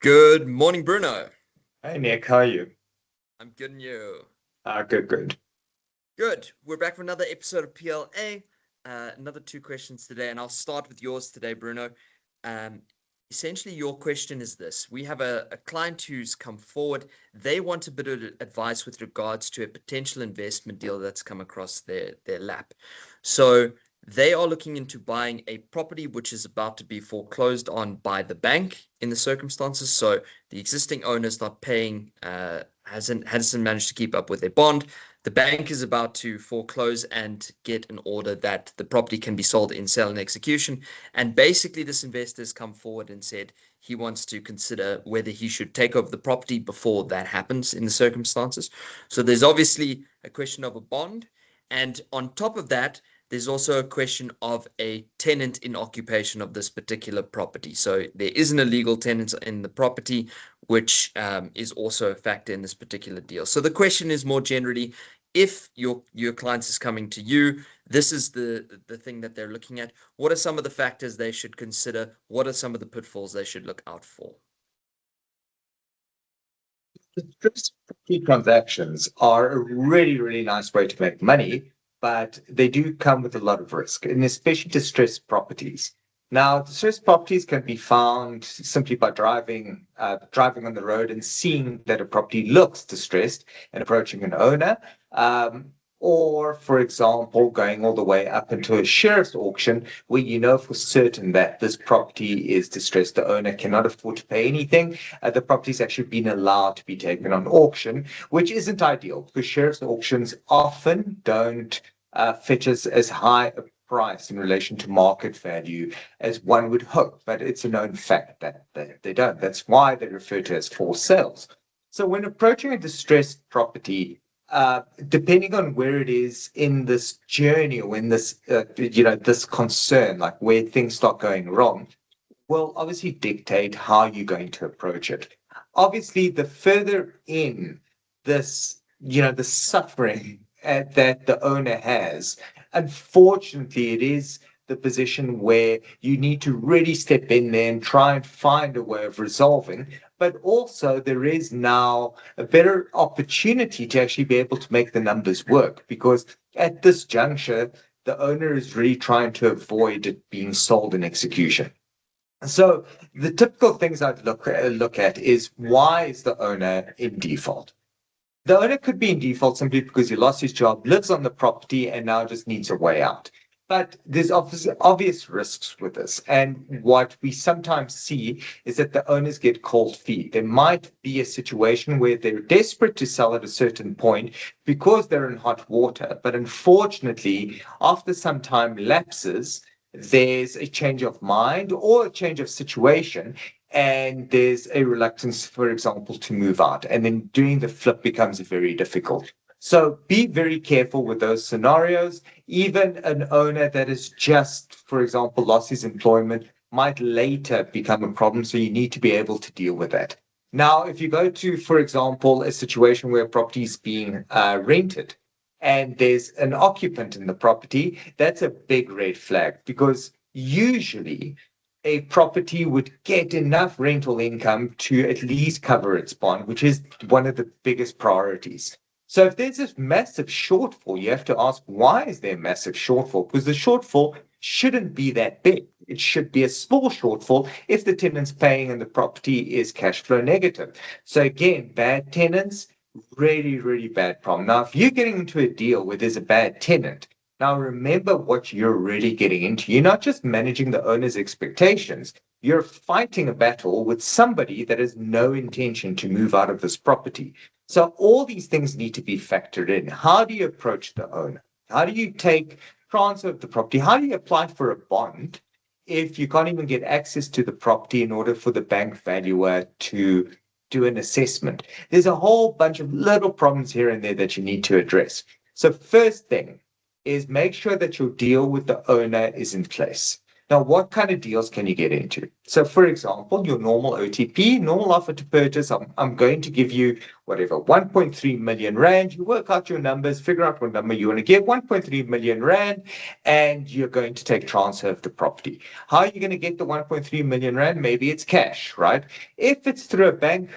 Good morning, Bruno. Hey Nick, how are you? I'm good and you. Good. Good. We're back for another episode of PLA. Another two questions today, and I'll start with yours today, Bruno. Um, Essentially, your question is this. We have a client who's come forward. They want a bit of advice with regards to a potential investment deal that's come across their lap. So they are looking into buying a property which is about to be foreclosed on by the bank in the circumstances. So the existing owner's not paying, hasn't managed to keep up with their bond. The bank is about to foreclose and get an order that the property can be sold in sale and execution. And basically, this investor has come forward and said he wants to consider whether he should take over the property before that happens in the circumstances. So there's obviously a question of a bond. And on top of that, there's also a question of a tenant in occupation of this particular property. So there is an illegal tenant in the property, which is also a factor in this particular deal. So the question is more generally, if your client is coming to you, this is the thing that they're looking at. What are some of the factors they should consider? What are some of the pitfalls they should look out for? Distressed property transactions are a really nice way to make money, but they do come with a lot of risk, and especially distressed properties. Now, distressed properties can be found simply by driving on the road and seeing that a property looks distressed and approaching an owner. Or, for example, going all the way up into a sheriff's auction where you know for certain that this property is distressed. The owner cannot afford to pay anything. The property's actually been allowed to be taken on auction, which isn't ideal because sheriff's auctions often don't fetch as high a price in relation to market value as one would hope, but it's a known fact that they don't. That's why they refer to as forced sales. So when approaching a distressed property, depending on where it is in this journey or in this, this concern, like where things start going wrong, will obviously dictate how you're going to approach it. Obviously, the further in this, the suffering that the owner has, unfortunately, it is the position where you need to really step in there and try and find a way of resolving. But also, there is now a better opportunity to actually be able to make the numbers work because at this juncture, the owner is really trying to avoid it being sold in execution. So the typical things I'd look at is why is the owner in default? The owner could be in default simply because he lost his job, lives on the property, and now just needs a way out. But there's obvious risks with this. And what we sometimes see is that the owners get cold feet. There might be a situation where they're desperate to sell at a certain point because they're in hot water. But unfortunately, after some time lapses, there's a change of mind or a change of situation, and there's a reluctance, for example, to move out. And then doing the flip becomes very difficult. So be very careful with those scenarios. Even an owner that has just, for example, lost his employment might later become a problem. So you need to be able to deal with that. Now, if you go to, for example, a situation where a property is being rented and there's an occupant in the property, that's a big red flag because usually a property would get enough rental income to at least cover its bond, which is one of the biggest priorities. So if there's this massive shortfall, you have to ask, why is there a massive shortfall? Because the shortfall shouldn't be that big. It should be a small shortfall if the tenant's paying and the property is cash flow negative. So again, bad tenants, really bad problem. Now, if you're getting into a deal where there's a bad tenant, now remember what you're really getting into. You're not just managing the owner's expectations. You're fighting a battle with somebody that has no intention to move out of this property. So all these things need to be factored in. How do you approach the owner? How do you take transfer of the property? How do you apply for a bond if you can't even get access to the property in order for the bank valuer to do an assessment? There's a whole bunch of little problems here and there that you need to address. So first thing is make sure that your deal with the owner is in place. Now, what kind of deals can you get into? So, for example, your normal OTP, normal offer to purchase, I'm going to give you whatever, 1.3 million Rand. You work out your numbers, figure out what number you want to get, 1.3 million Rand, and you're going to take transfer of the property. How are you going to get the 1.3 million Rand? Maybe it's cash, right? If it's through a bank,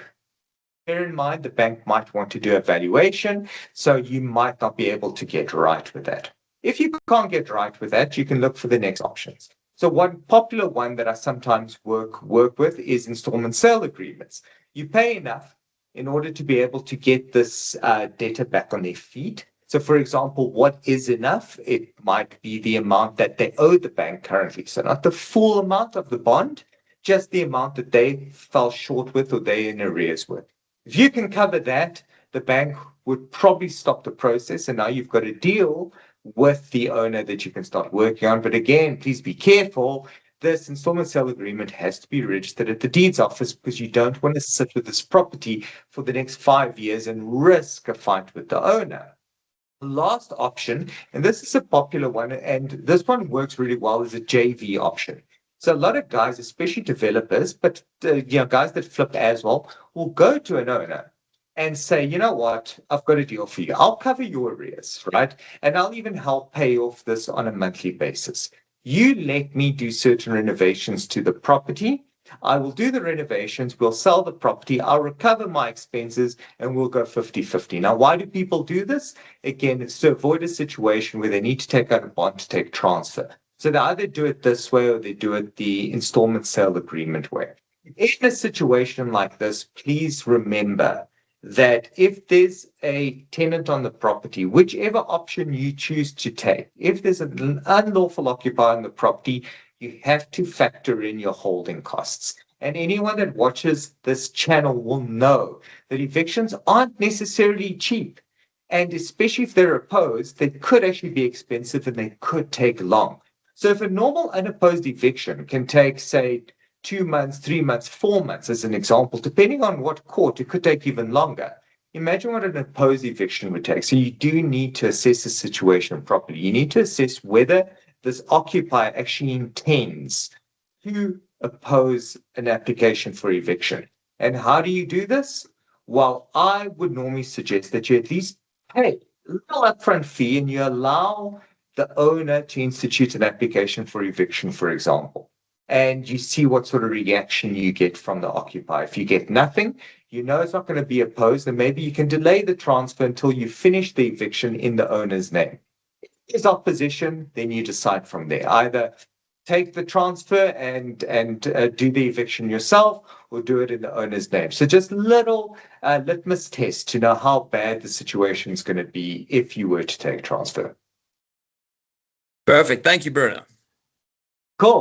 bear in mind the bank might want to do a valuation, so you might not be able to get right with that. If you can't get right with that, you can look for the next options. So one popular one that I sometimes work with is installment sale agreements. You pay enough in order to be able to get this debtor back on their feet. So for example, what is enough? It might be the amount that they owe the bank currently. So not the full amount of the bond, just the amount that they fell short with or they're in arrears with. If you can cover that, the bank would probably stop the process, and now you've got a deal with the owner that you can start working on. But again, please be careful. This installment sale agreement has to be registered at the deeds office, because you don't want to sit with this property for the next 5 years and risk a fight with the owner. Last option, and this is a popular one, and this one works really well, is a JV option. So a lot of guys, especially developers, but guys that flip as well, will go to an owner and say, you know what, I've got a deal for you. I'll cover your arrears, right? And I'll even help pay off this on a monthly basis. You let me do certain renovations to the property. I will do the renovations. We'll sell the property. I'll recover my expenses and we'll go 50-50. Now, why do people do this? Again, it's to avoid a situation where they need to take out a bond to take transfer. So they either do it this way or they do it the installment sale agreement way. In a situation like this, please remember that if there's a tenant on the property, whichever option you choose to take, if there's an unlawful occupier on the property, you have to factor in your holding costs. And anyone that watches this channel will know that evictions aren't necessarily cheap. And especially if they're opposed, they could actually be expensive and they could take long. So if a normal unopposed eviction can take, say, 2 months, 3 months, 4 months, as an example, depending on what court, it could take even longer. Imagine what an opposed eviction would take. So you do need to assess the situation properly. You need to assess whether this occupier actually intends to oppose an application for eviction. And how do you do this? Well, I would normally suggest that you at least pay a little upfront fee and you allow the owner to institute an application for eviction, for example. And you see what sort of reaction you get from the occupier. If you get nothing, you know it's not going to be opposed, and maybe you can delay the transfer until you finish the eviction in the owner's name. If there's opposition, then you decide from there. Either take the transfer and do the eviction yourself, or do it in the owner's name. So just little litmus test to know how bad the situation is going to be if you were to take transfer. Perfect. Thank you, Bruno.